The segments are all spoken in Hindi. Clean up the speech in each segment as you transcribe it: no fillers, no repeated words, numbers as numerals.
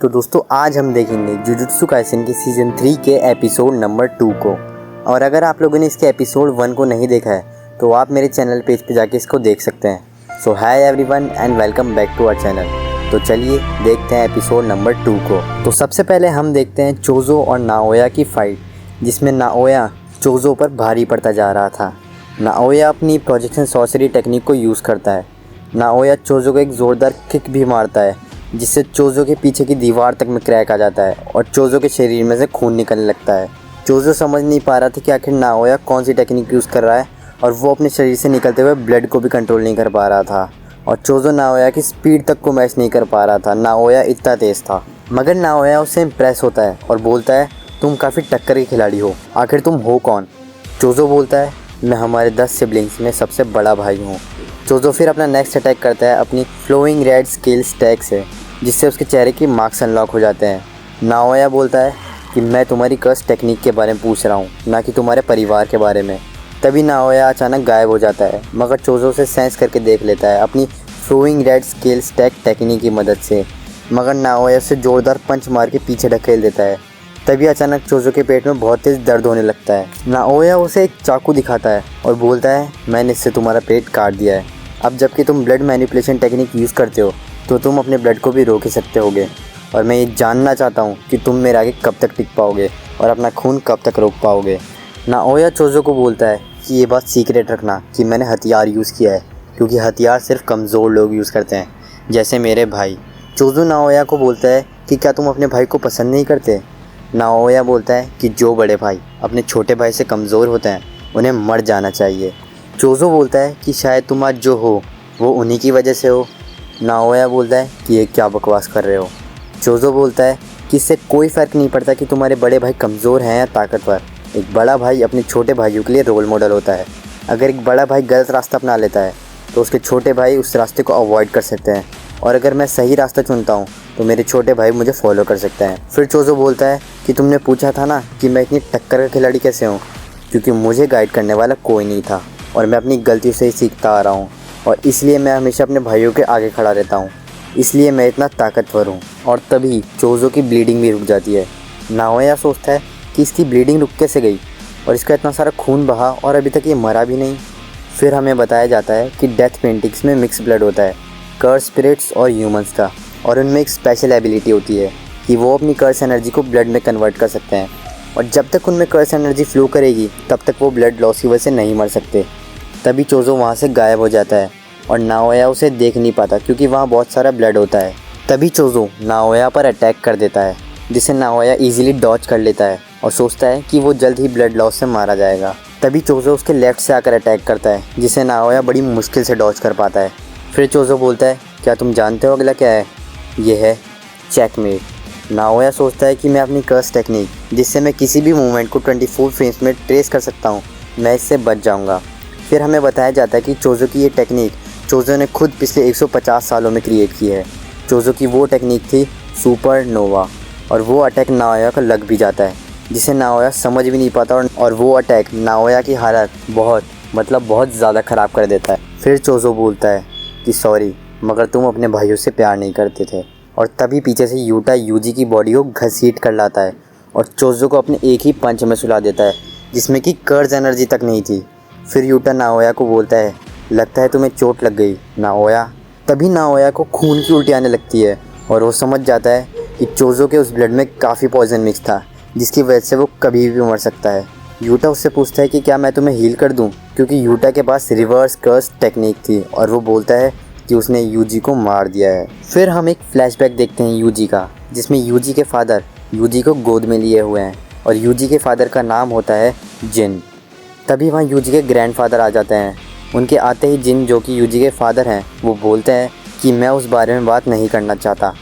तो दोस्तों आज हम देखेंगे जुजुत्सु काइसेन के सीज़न 3 के एपिसोड नंबर 2 को। और अगर आप लोगों ने इसके एपिसोड 1 को नहीं देखा है तो आप मेरे चैनल पेज पे जाके इसको देख सकते हैं। So hi everyone and welcome back to our channel. तो चलिए देखते हैं एपिसोड नंबर 2 को। तो सबसे पहले हम देखते हैं चोजो और नाओया की फ़ाइट, जिसमें नाओया चोजो पर भारी पड़ता जा रहा था। नाओया अपनी प्रोजेक्शन सॉर्सरी टेक्निक को यूज़ करता है। नाओया चोजो को एक ज़ोरदार किक भी मारता है, जिससे चोजो के पीछे की दीवार तक में क्रैक आ जाता है और चोजो के शरीर में से खून निकलने लगता है। चोजो समझ नहीं पा रहा था कि आखिर नाओया कौन सी टेक्निक यूज़ कर रहा है और वो अपने शरीर से निकलते हुए ब्लड को भी कंट्रोल नहीं कर पा रहा था। और चोजो नाओया की स्पीड तक को मैच नहीं कर पा रहा था, नाओया इतना तेज़ था। मगर नाओया उससे इम्प्रेस होता है और बोलता है, तुम काफ़ी टक्कर के खिलाड़ी हो, आखिर तुम हो कौन? चोजो बोलता है, मैं हमारे 10 सिबलिंग्स में सबसे बड़ा भाई हूँ। चोजो फिर अपना नेक्स्ट अटैक करता है अपनी फ्लोइंग रेड स्केल स्टैक से, जिससे उसके चेहरे की मार्क्स अनलॉक हो जाते हैं। नाओया बोलता है कि मैं तुम्हारी कर्स टेक्निक के बारे में पूछ रहा हूँ, ना कि तुम्हारे परिवार के बारे में। तभी नाओया अचानक गायब हो जाता है, मगर चोजो उसे सेंस करके देख लेता है अपनी flowing red scale stack technique की मदद से। मगर नाओया उसे जोरदार पंच मार के पीछे ढकेल देता है। तभी अचानक चोजो के पेट में बहुत तेज़ दर्द होने लगता है। नाओया उसे एक चाकू दिखाता है और बोलता है, मैंने इससे तुम्हारा पेट काट दिया है। अब जबकि तुम ब्लड मैनिपुलेशन टेक्निक यूज़ करते हो तो तुम अपने ब्लड को भी रोक ही सकते होगे। और मैं ये जानना चाहता हूँ कि तुम मेरे आगे कब तक टिक पाओगे और अपना खून कब तक रोक पाओगे। नाओया चोजो को बोलता है कि ये बात सीक्रेट रखना कि मैंने हथियार यूज़ किया है, क्योंकि हथियार सिर्फ कमज़ोर लोग यूज़ करते हैं, जैसे मेरे भाई। चोजो नाओया को बोलता है कि क्या तुम अपने भाई को पसंद नहीं करते? नाओया बोलता है कि जो बड़े भाई अपने छोटे भाई से कमज़ोर होते हैं उन्हें मर जाना चाहिए। चोजो बोलता है कि शायद तुम आज जो हो वो उन्हीं की वजह से हो। नाओया बोलता है कि ये क्या बकवास कर रहे हो। चोजो बोलता है कि इससे कोई फ़र्क नहीं पड़ता कि तुम्हारे बड़े भाई कमज़ोर हैं या ताकतवर। एक बड़ा भाई अपने छोटे भाइयों के लिए रोल मॉडल होता है। अगर एक बड़ा भाई गलत रास्ता अपना लेता है तो उसके छोटे भाई उस रास्ते को अवॉइड कर सकते हैं, और अगर मैं सही रास्ता चुनता हूँ तो मेरे छोटे भाई मुझे फॉलो कर सकते हैं। फिर चोजो बोलता है कि तुमने पूछा था ना कि मैं इतनी टक्कर का खिलाड़ी कैसे हूँ, क्योंकि मुझे गाइड करने वाला कोई नहीं था और मैं अपनी गलतियों से ही सीखता आ रहा हूँ, और इसलिए मैं हमेशा अपने भाइयों के आगे खड़ा रहता हूँ, इसलिए मैं इतना ताकतवर हूँ। और तभी चोजो की ब्लीडिंग भी रुक जाती है। नाओया सोचता है कि इसकी ब्लीडिंग रुक कैसे गई और इसका इतना सारा खून बहा और अभी तक ये मरा भी नहीं। फिर हमें बताया जाता है कि डेथ पेंटिंग्स में मिक्स ब्लड होता है, कर्स स्पिरिट्स और ह्यूमंस का, और उनमें एक स्पेशल एबिलिटी होती है कि वो अपनी कर्स एनर्जी को ब्लड में कन्वर्ट कर सकते हैं, और जब तक उनमें कर्स एनर्जी फ्लो करेगी तब तक वो ब्लड लॉस की वजह से नहीं मर सकते। तभी चोजो वहाँ से गायब हो जाता है और नाओया उसे देख नहीं पाता क्योंकि वहाँ बहुत सारा ब्लड होता है। तभी चोजो नाओया पर अटैक कर देता है, जिसे नाओया इजीली डॉज कर लेता है और सोचता है कि वो जल्द ही ब्लड लॉस से मारा जाएगा। तभी चोजो उसके लेफ्ट से आकर अटैक करता है, जिसे नाओया बड़ी मुश्किल से डॉज कर पाता है। फिर चोजो बोलता है, क्या तुम जानते हो अगला क्या है? ये है चेकमेट। नाओया सोचता है कि मैं अपनी कर्स टेक्निक, जिससे मैं किसी भी मूवमेंट को 24 फ्रेम्स में ट्रेस कर सकता हूँ, मैं इससे बच जाऊँगा। फिर हमें बताया जाता है कि चोजो की ये टेक्निक चोजो ने खुद पिछले 150 सालों में क्रिएट की है। चोजो की वो टेक्निक थी सुपर नोवा, और वो अटैक नाओया का लग भी जाता है, जिसे नाओया समझ भी नहीं पाता, और वो अटैक नाओया की हालत बहुत ज़्यादा ख़राब कर देता है। फिर चोजो बोलता है कि सॉरी, मगर तुम अपने भाइयों से प्यार नहीं करते थे। और तभी पीछे से यूटा यूजी की बॉडी को घसीट कर लाता है और चोजो को अपने एक ही पंच में सुला देता है, जिसमें कि कर्ज एनर्जी तक नहीं थी। फिर यूटा नाओया को बोलता है, लगता है तुम्हें चोट लग गई नाओया। तभी नाओया को खून की उल्टी आने लगती है और वो समझ जाता है कि चोजो के उस ब्लड में काफ़ी पॉइजन मिक्स था, जिसकी वजह से वो कभी भी मर सकता है। यूटा उससे पूछता है कि क्या मैं तुम्हें हील कर दूं, क्योंकि यूटा के पास रिवर्स कर्स टेक्निक थी, और वो बोलता है कि उसने यूजी को मार दिया है। फिर हम एक फ्लैशबैक देखते हैं यूजी का, जिसमें यूजी के फादर यूजी को गोद में लिए हुए हैं और यूजी के फादर का नाम होता है जिन। तभी वहाँ यूजी के ग्रैंडफादर आ जाते हैं। उनके आते ही जिन, जो कि यूजी के फादर हैं, वो बोलते हैं कि मैं उस बारे में बात नहीं करना चाहता।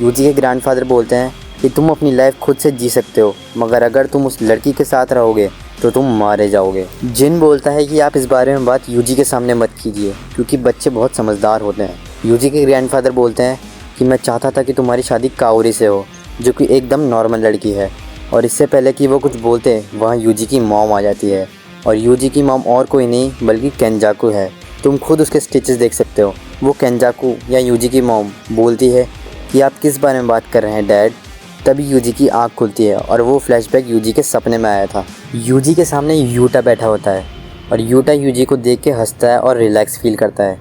यूजी के ग्रैंडफादर बोलते हैं कि तुम अपनी लाइफ खुद से जी सकते हो, मगर अगर तुम उस लड़की के साथ रहोगे तो तुम मारे जाओगे। जिन बोलता है कि आप इस बारे में बात यूजी के सामने मत कीजिए, क्योंकि बच्चे बहुत समझदार होते हैं। यूजी के ग्रैंडफादर बोलते हैं कि मैं चाहता था कि तुम्हारी शादी काओरी से हो, जो कि एकदम नॉर्मल लड़की है। और इससे पहले कि वो कुछ बोलते, वहाँ यूजी की मॉम आ जाती है, और यूजी की मॉम और कोई नहीं बल्कि केंजाकू है। तुम खुद उसके स्टिचेस देख सकते हो। वो केंजाकू या यूजी की मॉम बोलती है कि आप किस बारे में बात कर रहे हैं डैड। तभी यूजी की आंख खुलती है और वो फ्लैशबैक यूजी के सपने में आया था। यूजी के सामने यूटा बैठा होता है और यूटा यूजी को देख के हंसता है और रिलैक्स फील करता है।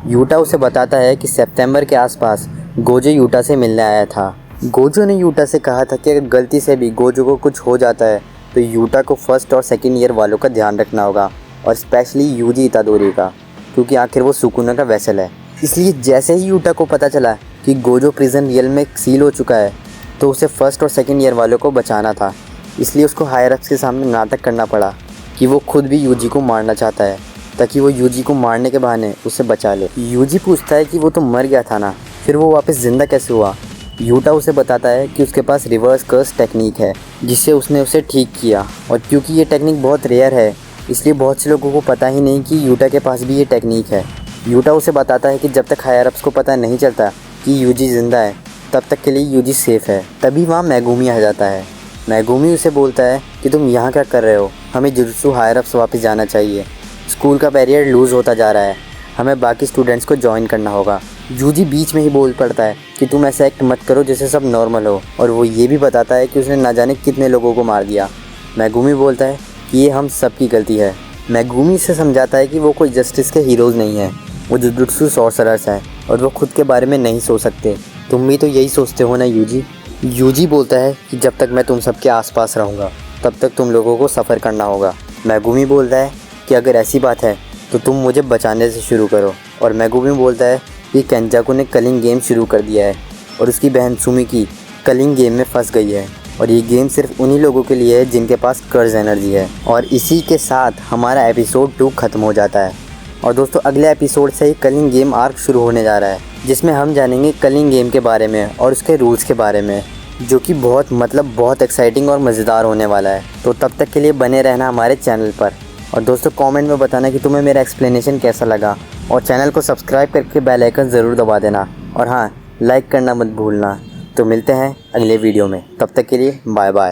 यूटा उसे बताता है कि सितंबर के आसपास गोजो यूटा से मिलने आया था। गोजो ने यूटा से कहा था कि अगर गलती से भी गोजो को कुछ हो जाता है तो यूटा को फर्स्ट और सेकेंड ईयर वालों का ध्यान रखना होगा, और स्पेशली यूजी इतादोरी का, क्योंकि आखिर वो सुकुना का वेसल है। इसलिए जैसे ही यूटा को पता चला कि गोजो प्रिजन रियल में सील हो चुका है तो उसे फर्स्ट और सेकेंड ईयर वालों को बचाना था। इसलिए उसको हायर अप्स के सामने नाटक करना पड़ा कि वो खुद भी यूजी को मारना चाहता है ताकि वो यूजी को मारने के बहाने उसे बचा ले। यूजी पूछता है कि वो तो मर गया था ना, फिर वो वापस ज़िंदा कैसे हुआ। यूटा उसे बताता है कि उसके पास रिवर्स कर्स टेक्निक है जिससे उसने उसे ठीक किया, और क्योंकि ये टेक्निक बहुत रेयर है इसलिए बहुत से लोगों को पता ही नहीं कि यूटा के पास भी ये टेक्निक है। यूटा उसे बताता है कि जब तक हायर अप्स को पता नहीं चलता कि यूजी ज़िंदा है तब तक के लिए यूजी सेफ़ है। तभी वहाँ मैगुमी आ जाता है। मैगुमी उसे बोलता है कि तुम यहाँ क्या कर रहे हो, हमें जुजुत्सु हायर अप्स वापस जाना चाहिए। स्कूल का बैरियर लूज़ होता जा रहा है, हमें बाकी स्टूडेंट्स को ज्वाइन करना होगा। यूजी बीच में ही बोल पड़ता है कि तुम ऐसा एक्ट मत करो जैसे सब नॉर्मल हो, और वो ये भी बताता है कि उसने ना जाने कितने लोगों को मार दिया। मैगुमी बोलता है कि ये हम सब की गलती है। मैगुमी से समझाता है कि वो कोई जस्टिस के हीरोज़ नहीं है, वो जुजुत्सु सॉर्सरर्स हैं और वो खुद के बारे में नहीं सोच सकते। तुम भी तो यही सोचते हो ना यूजी। यूजी बोलता है कि जब तक मैं तुम सबके आसपास रहूँगा तब तक तुम लोगों को सफ़र करना होगा। मैगुमी बोलता है कि अगर ऐसी बात है तो तुम मुझे बचाने से शुरू करो, और मैगुमी बोलता है कि केंजाकू ने कलिंग गेम शुरू कर दिया है और उसकी बहन सुमिकी कलिंग गेम में फंस गई है, और ये गेम सिर्फ उन्हीं लोगों के लिए है जिनके पास कर्ज एनर्जी है। और इसी के साथ हमारा एपिसोड 2 ख़त्म हो जाता है। और दोस्तों अगले एपिसोड से ही कलिंग गेम आर्क शुरू होने जा रहा है, जिसमें हम जानेंगे कलिंग गेम के बारे में और उसके रूल्स के बारे में, जो कि बहुत एक्साइटिंग और मज़ेदार होने वाला है। तो तब तक के लिए बने रहना हमारे चैनल पर। और दोस्तों कमेंट में बताना कि तुम्हें मेरा एक्सप्लेनेशन कैसा लगा, और चैनल को सब्सक्राइब करके बेल आइकन ज़रूर दबा देना, और हाँ, लाइक करना मत भूलना। तो मिलते हैं अगले वीडियो में, तब तक के लिए बाय बाय।